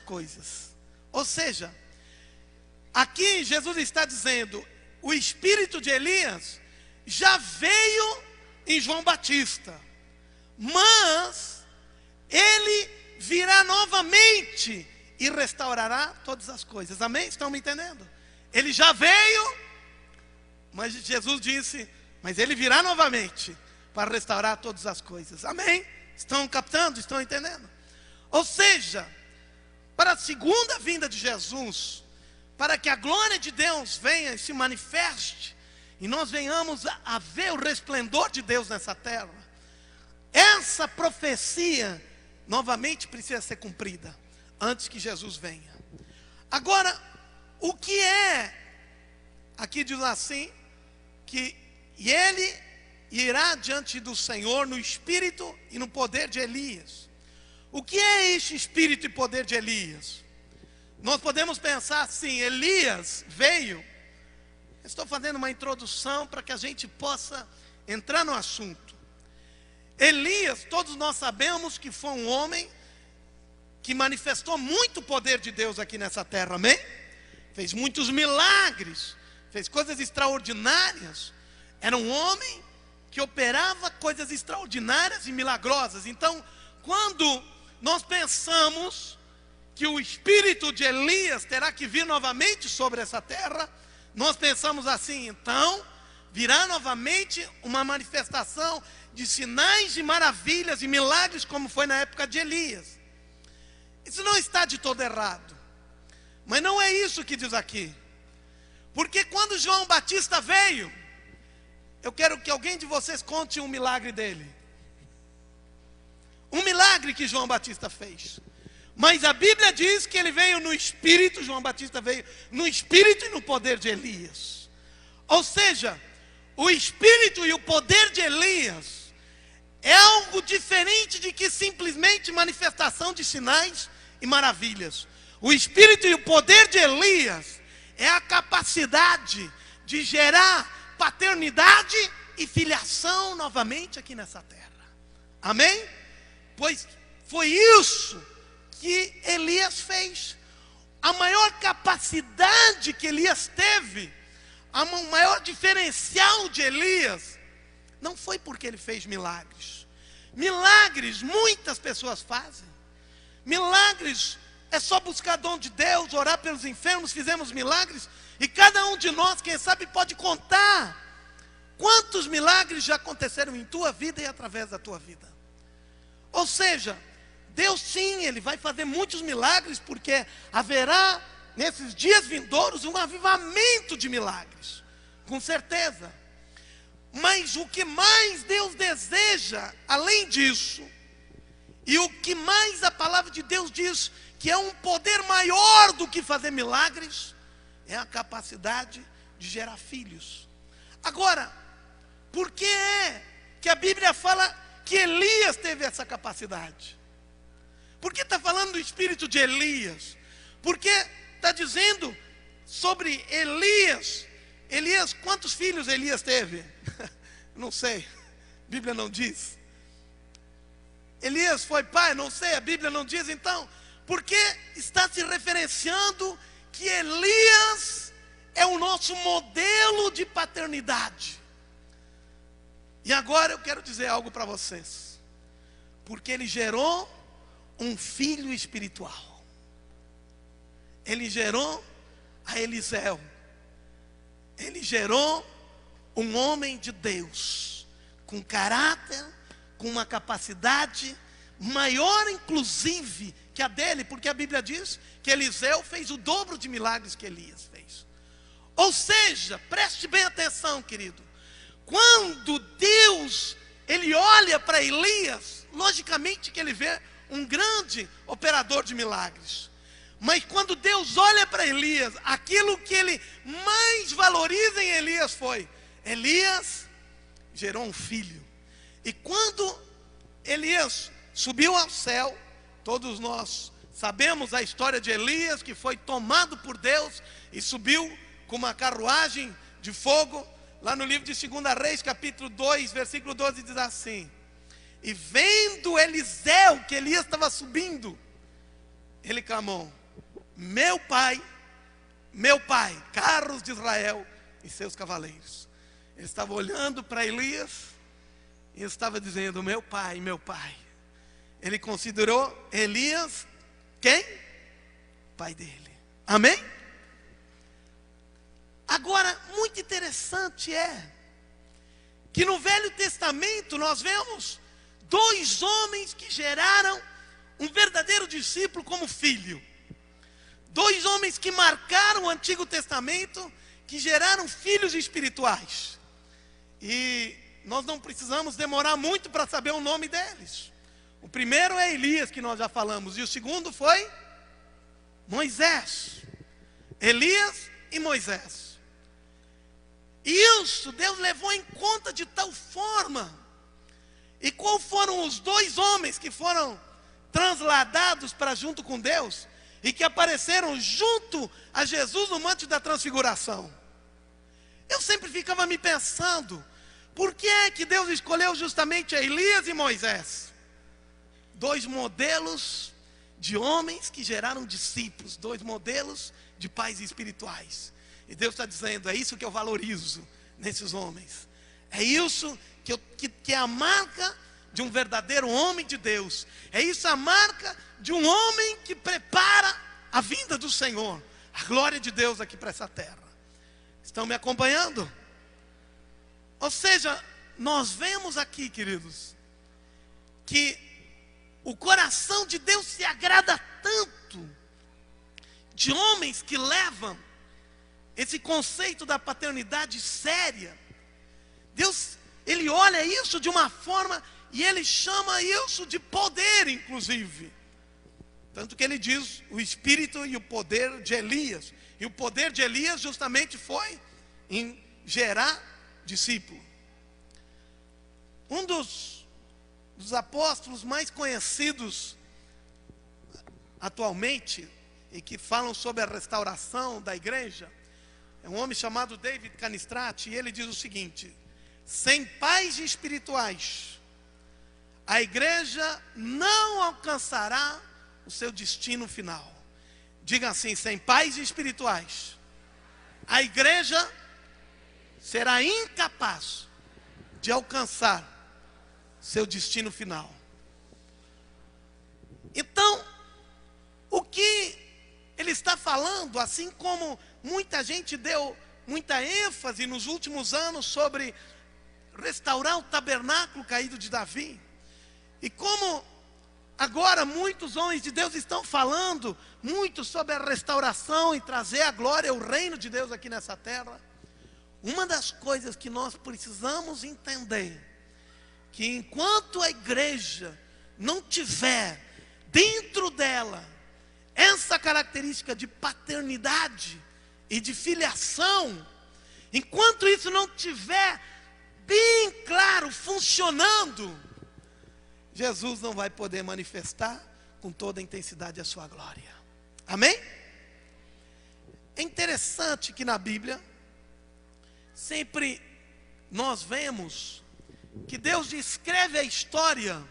coisas. Ou seja, aqui Jesus está dizendo, o espírito de Elias já veio em João Batista, mas ele virá novamente e restaurará todas as coisas. Amém? Estão me entendendo? Ele já veio, mas Jesus disse, mas ele virá novamente para restaurar todas as coisas. Amém? Estão captando? Estão entendendo? Ou seja, para a segunda vinda de Jesus, para que a glória de Deus venha e se manifeste, e nós venhamos a ver o resplendor de Deus nessa terra, essa profecia novamente precisa ser cumprida antes que Jesus venha. Agora, o que é? Aqui diz assim, que ele irá diante do Senhor no espírito e no poder de Elias. O que é este espírito e poder de Elias? Nós podemos pensar assim, Elias veio, estou fazendo uma introdução para que a gente possa entrar no assunto. Elias, todos nós sabemos que foi um homem que manifestou muito poder de Deus aqui nessa terra, amém? Fez muitos milagres, fez coisas extraordinárias, era um homem que operava coisas extraordinárias e milagrosas. Então, quando nós pensamos que o espírito de Elias terá que vir novamente sobre essa terra, nós pensamos assim, então, virá novamente uma manifestação de sinais e maravilhas e milagres, como foi na época de Elias. Isso não está de todo errado, mas não é isso que diz aqui. Porque quando João Batista veio, eu quero que alguém de vocês conte um milagre dele. Um milagre que João Batista fez. Mas a Bíblia diz que ele veio no espírito, João Batista veio no espírito e no poder de Elias. Ou seja, o espírito e o poder de Elias é algo diferente de que simplesmente manifestação de sinais e maravilhas. O espírito e o poder de Elias é a capacidade de gerar paternidade e filiação novamente aqui nessa terra. Amém? Pois foi isso que Elias fez. A maior capacidade que Elias teve, o maior diferencial de Elias, não foi porque ele fez milagres. Milagres muitas pessoas fazem. Milagres é só buscar dom de Deus, orar pelos enfermos. Fizemos milagres, e cada um de nós, quem sabe, pode contar quantos milagres já aconteceram em tua vida e através da tua vida. Ou seja, Deus sim, Ele vai fazer muitos milagres, porque haverá nesses dias vindouros um avivamento de milagres, com certeza. Mas o que mais Deus deseja, além disso, e o que mais a palavra de Deus diz, que é um poder maior do que fazer milagres, é a capacidade de gerar filhos. Agora, por que é que a Bíblia fala que Elias teve essa capacidade? Por que está falando do espírito de Elias? Porque está dizendo sobre Elias. Elias, quantos filhos Elias teve? Não sei, a Bíblia não diz. Elias foi pai? Não sei, a Bíblia não diz. Então, por que está se referenciando que Elias é o nosso modelo de paternidade? E agora eu quero dizer algo para vocês. Porque ele gerou um filho espiritual. Ele gerou a Eliseu. Ele gerou um homem de Deus, com caráter, com uma capacidade maior inclusive que a dele, porque a Bíblia diz que Eliseu fez o dobro de milagres que Elias fez. Ou seja, preste bem atenção, querido. Quando Deus, Ele olha para Elias, logicamente que Ele vê um grande operador de milagres. Mas quando Deus olha para Elias, aquilo que Ele mais valoriza em Elias foi: Elias gerou um filho. E quando Elias subiu ao céu, todos nós sabemos a história de Elias, que foi tomado por Deus e subiu com uma carruagem de fogo. Lá no livro de 2 Reis, capítulo 2, versículo 12, diz assim: e vendo Eliseu que Elias estava subindo, ele clamou: meu pai, carros de Israel e seus cavaleiros. Ele estava olhando para Elias e estava dizendo: meu pai, meu pai. Ele considerou Elias quem? Pai dele. Amém? Agora, muito interessante é que no Velho Testamento nós vemos dois homens que geraram um verdadeiro discípulo como filho. Dois homens que marcaram o Antigo Testamento, que geraram filhos espirituais. E nós não precisamos demorar muito para saber o nome deles. O primeiro é Elias, que nós já falamos, e o segundo foi Moisés. Elias e Moisés. E isso Deus levou em conta de tal forma. E qual foram os dois homens que foram transladados para junto com Deus e que apareceram junto a Jesus no Monte da Transfiguração? Eu sempre ficava me pensando, por que é que Deus escolheu justamente Elias e Moisés? Dois modelos de homens que geraram discípulos, dois modelos de pais espirituais. E Deus está dizendo: é isso que eu valorizo nesses homens. É isso que é a marca de um verdadeiro homem de Deus. É isso a marca de um homem que prepara a vinda do Senhor, a glória de Deus aqui para essa terra. Estão me acompanhando? Ou seja, nós vemos aqui, queridos, que o coração de Deus se agrada tanto de homens que levam esse conceito da paternidade séria. Deus, Ele olha isso de uma forma e Ele chama isso de poder, inclusive. Tanto que Ele diz o espírito e o poder de Elias. E o poder de Elias justamente foi em gerar discípulo. Um dos apóstolos mais conhecidos atualmente e que falam sobre a restauração da igreja é um homem chamado David Canistrati, e ele diz o seguinte: sem pais espirituais, a igreja não alcançará o seu destino final. Diga assim: sem pais espirituais, a igreja será incapaz de alcançar seu destino final. Então, o que ele está falando, assim como muita gente deu muita ênfase nos últimos anos sobre restaurar o tabernáculo caído de Davi, e como agora muitos homens de Deus estão falando muito sobre a restauração e trazer a glória, o reino de Deus aqui nessa terra, uma das coisas que nós precisamos entender, que enquanto a igreja não tiver dentro dela essa característica de paternidade e de filiação, enquanto isso não tiver bem claro, funcionando, Jesus não vai poder manifestar com toda a intensidade a sua glória. Amém? É interessante que na Bíblia sempre nós vemos que Deus descreve a história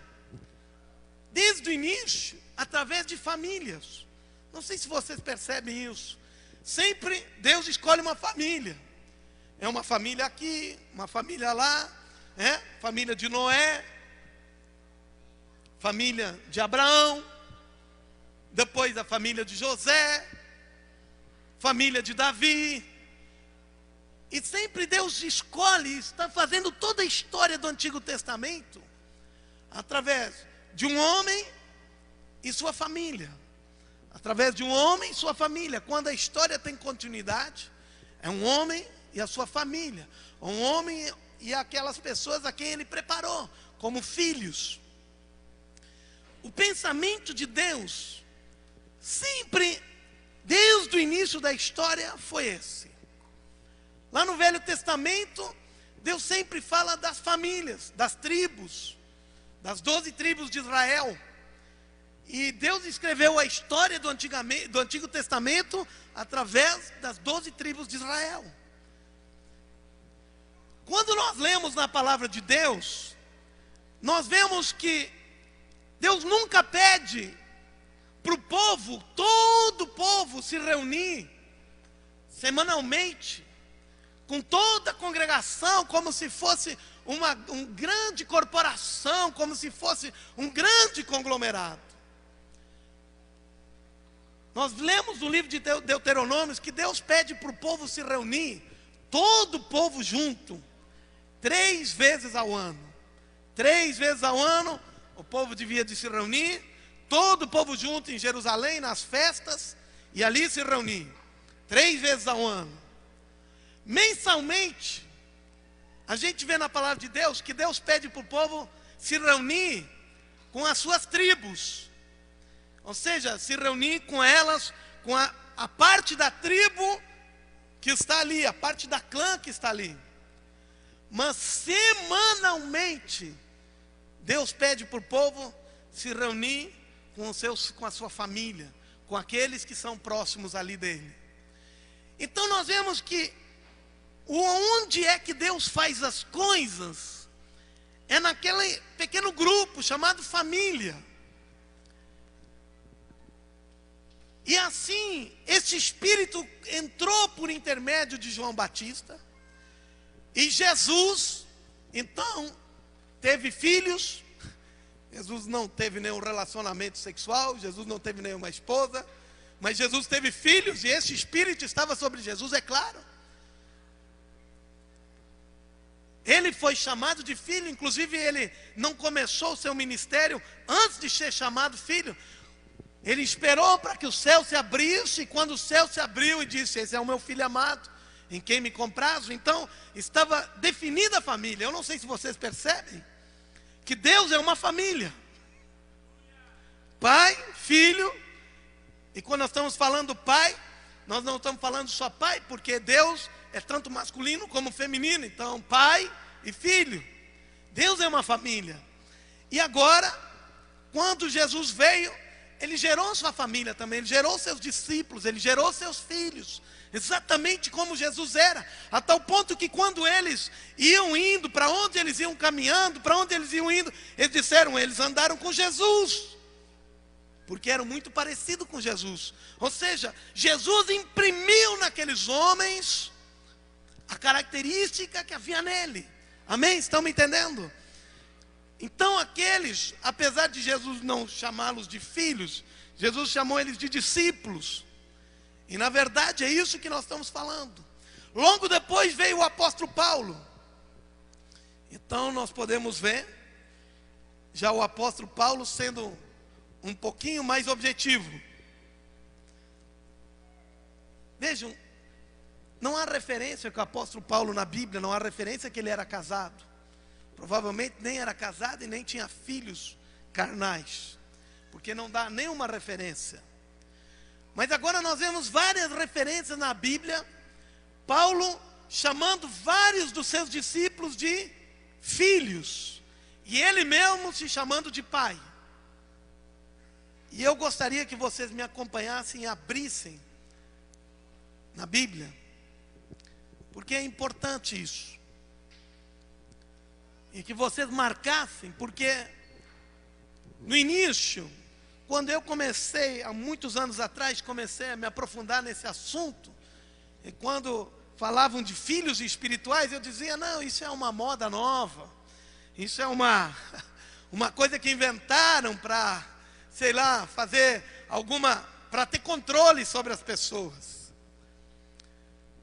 desde o início através de famílias. Não sei se vocês percebem isso. Sempre Deus escolhe uma família. É uma família aqui, uma família lá, família de Noé, família de Abraão, depois a família de José, família de Davi. E sempre Deus escolhe, está fazendo toda a história do Antigo Testamento através de um homem e sua família. Através de um homem e sua família. Quando a história tem continuidade, é um homem e a sua família. Um homem e aquelas pessoas a quem ele preparou como filhos. O pensamento de Deus, sempre, desde o início da história, foi esse. Lá no Velho Testamento, Deus sempre fala das famílias, das tribos, das 12 tribos de Israel. E Deus escreveu a história do Antigo Testamento através das 12 tribos de Israel. Quando nós lemos na palavra de Deus, nós vemos que Deus nunca pede para o povo, todo o povo se reunir semanalmente, com toda a congregação, como se fosse uma grande corporação, como se fosse um grande conglomerado. Nós lemos no livro de Deuteronômio que Deus pede para o povo se reunir, todo o povo junto, 3 vezes ao ano. 3 vezes ao ano, o povo devia de se reunir, todo o povo junto em Jerusalém, nas festas, e ali se reunir. 3 vezes ao ano. Mensalmente, a gente vê na palavra de Deus que Deus pede para o povo se reunir com as suas tribos. Ou seja, se reunir com elas, com a parte da tribo que está ali, a parte da clã que está ali. Mas semanalmente, Deus pede para o povo se reunir com a sua família, com aqueles que são próximos ali dele. Então nós vemos que onde é que Deus faz as coisas é naquele pequeno grupo chamado família. E assim, esse Espírito entrou por intermédio de João Batista. E Jesus, então, teve filhos. Jesus não teve nenhum relacionamento sexual. Jesus não teve nenhuma esposa. Mas Jesus teve filhos e esse Espírito estava sobre Jesus, é claro. Ele foi chamado de filho. Inclusive ele não começou o seu ministério antes de ser chamado filho. Ele esperou para que o céu se abrisse, e quando o céu se abriu e disse: esse é o meu filho amado, em quem me comprazo. Então estava definida a família. Eu não sei se vocês percebem que Deus é uma família. Pai, filho. E quando nós estamos falando pai, nós não estamos falando só pai, porque Deus é tanto masculino como feminino. Então pai e filho. Deus é uma família. E agora, quando Jesus veio, ele gerou sua família também, ele gerou seus discípulos, ele gerou seus filhos, exatamente como Jesus era, a tal ponto que quando eles iam indo, para onde eles iam caminhando, para onde eles iam indo, eles disseram, eles andaram com Jesus, porque eram muito parecidos com Jesus. Ou seja, Jesus imprimiu naqueles homens a característica que havia nele. Amém? Estão me entendendo? Então aqueles, apesar de Jesus não chamá-los de filhos, Jesus chamou eles de discípulos. E na verdade é isso que nós estamos falando. Logo depois veio o apóstolo Paulo. Então nós podemos ver já o apóstolo Paulo sendo um pouquinho mais objetivo. Vejam, não há referência que o apóstolo Paulo na Bíblia, não há referência que ele era casado. Provavelmente nem era casado e nem tinha filhos carnais, porque não dá nenhuma referência. Mas agora nós vemos várias referências na Bíblia, Paulo chamando vários dos seus discípulos de filhos, e ele mesmo se chamando de pai. E eu gostaria que vocês me acompanhassem e abrissem na Bíblia, porque é importante isso. E que vocês marcassem, porque no início, quando eu comecei, há muitos anos atrás, comecei a me aprofundar nesse assunto, e quando falavam de filhos espirituais, eu dizia, não, isso é uma moda nova, isso é uma coisa que inventaram para, sei lá, fazer para ter controle sobre as pessoas.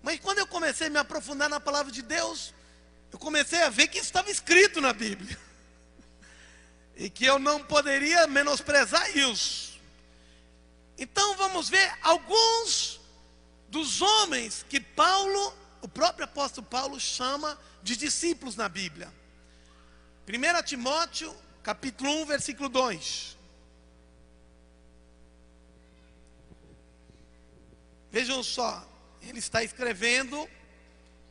Mas quando eu comecei a me aprofundar na palavra de Deus, eu comecei a ver que isso estava escrito na Bíblia. E que eu não poderia menosprezar isso. Então vamos ver alguns dos homens que Paulo, o próprio apóstolo Paulo, chama de discípulos na Bíblia. 1 Timóteo, capítulo 1, versículo 2. Vejam só, ele está escrevendo.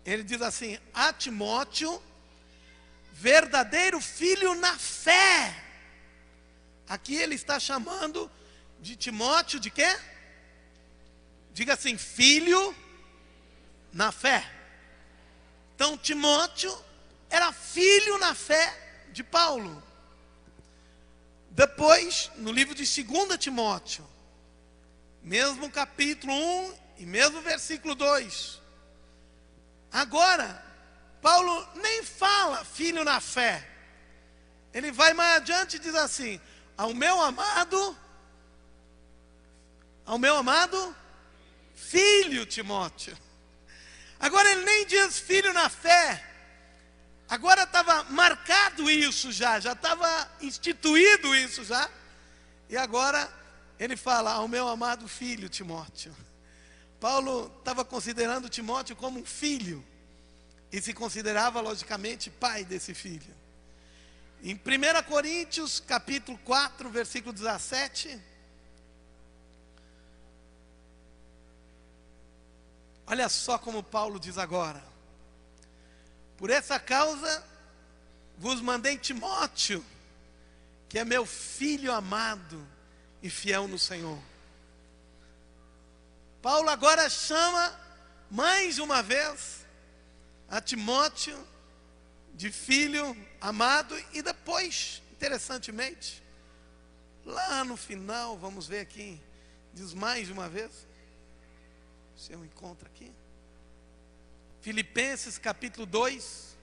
Ele diz assim, a Timóteo, verdadeiro filho na fé. Aqui ele está chamando de Timóteo de quê? Diga assim, filho na fé. Então Timóteo era filho na fé de Paulo. Depois, no livro de 2 Timóteo, mesmo capítulo 1 e mesmo versículo 2. Agora, Paulo nem fala filho na fé. Ele vai mais adiante e diz assim: ao meu amado filho Timóteo. Agora ele nem diz filho na fé. Agora estava marcado isso já estava instituído isso já. E agora ele fala ao meu amado filho Timóteo. Paulo estava considerando Timóteo como um filho. E se considerava, logicamente, pai desse filho. Em 1 Coríntios, capítulo 4, versículo 17. Olha só como Paulo diz agora: por essa causa vos mandei Timóteo, que é meu filho amado e fiel no Senhor. Paulo agora chama mais uma vez a Timóteo de filho amado, e depois, interessantemente, lá no final, vamos ver aqui, diz mais uma vez, se eu encontro aqui, Filipenses capítulo 2,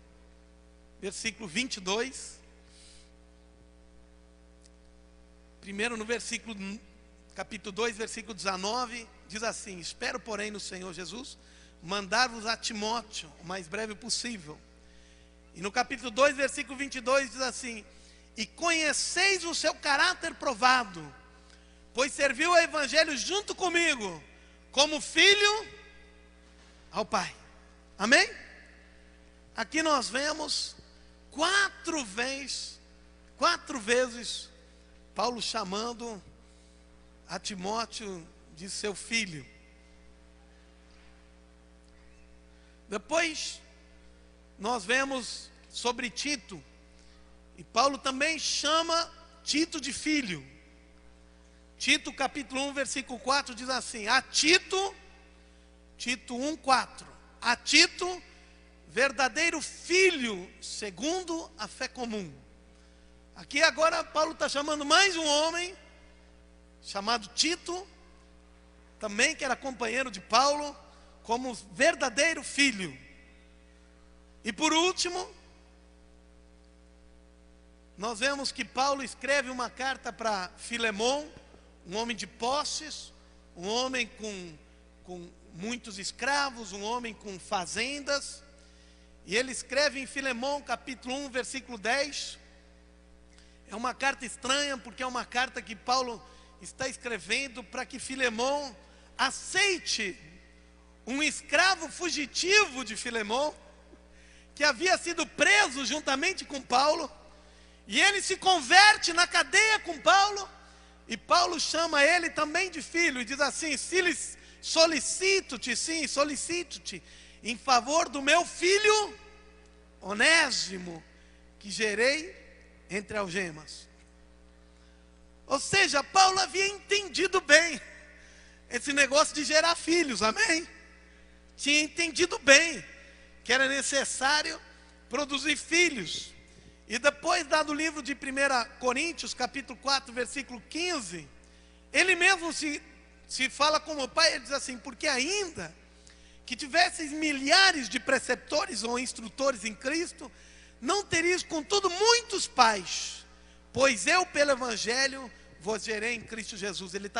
versículo 22, primeiro no versículo, capítulo 2, versículo 19, diz assim: espero, porém, no Senhor Jesus, mandar-vos a Timóteo o mais breve possível. E no capítulo 2, versículo 22 diz assim: e conheceis o seu caráter provado, pois serviu ao evangelho junto comigo, como filho ao Pai. Amém? Aqui nós vemos quatro vezes Paulo chamando a Timóteo de seu filho. Depois nós vemos sobre Tito, e Paulo também chama Tito de filho. Tito capítulo 1, versículo 4 diz assim: a Tito 1, 4, a Tito, verdadeiro filho, segundo a fé comum. Aqui agora Paulo está chamando mais um homem, chamado Tito, também que era companheiro de Paulo, como verdadeiro filho. E por último, nós vemos que Paulo escreve uma carta para Filemon, um homem de posses, um homem com muitos escravos, um homem com fazendas. E ele escreve em Filemon capítulo 1, versículo 10. É uma carta estranha, porque é uma carta que Paulo está escrevendo para que Filemon aceite um escravo fugitivo de Filemon, que havia sido preso juntamente com Paulo, e ele se converte na cadeia com Paulo, e Paulo chama ele também de filho, e diz assim: solicito-te em favor do meu filho Onésimo, que gerei entre algemas. Ou seja, Paulo havia entendido bem esse negócio de gerar filhos, amém? Tinha entendido bem que era necessário produzir filhos. E depois, dado o livro de 1 Coríntios, capítulo 4, versículo 15, ele mesmo se fala como pai, ele diz assim: porque ainda que tivesseis milhares de preceptores ou instrutores em Cristo, não teríeis contudo muitos pais, pois eu pelo Evangelho vos gerei em Cristo Jesus. Ele estava